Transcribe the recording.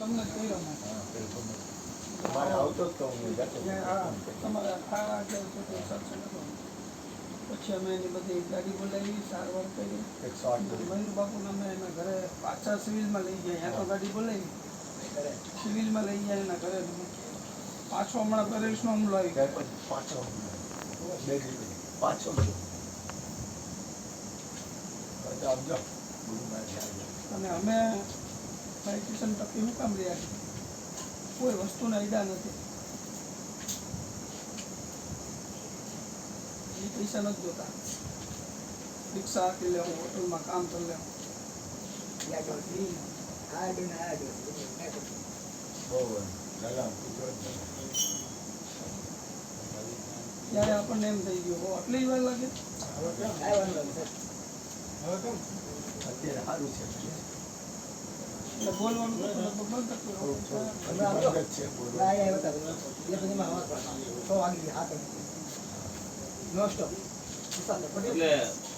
તમને કહ્યો ને તમારે આવતો જ તો હું જતો તમારે આ સત્સંગ હતો પછી અમે એની બધી ગાડી બોલાવી સારવાર કરી 108 મયુર બાપુને અમે એના ઘરે પાછા સિવિલમાં લઈ ગયા ત્યાં તો ગાડી બોલાવી સિવિલમાં લઈ ગયા એના ઘરે પાછો હમણાં પેરેન્ટ્સનો હુમલો આવી ગયો પાછો પાછો આવજો અને અમે મેડિટેશન ટકી શું કામ રહ્યા છીએ કોઈ વસ્તુના આઈડા નથી એ પૈસા નથી જોતા રિક્ષા આપી લેવું હોટલમાં કામ કરી લેવું ત્યારે આપણને એમ થઈ ગયું આટલી વાર લાગે અત્યારે સારું છે એટલે બોલવાનું બંધ એટલે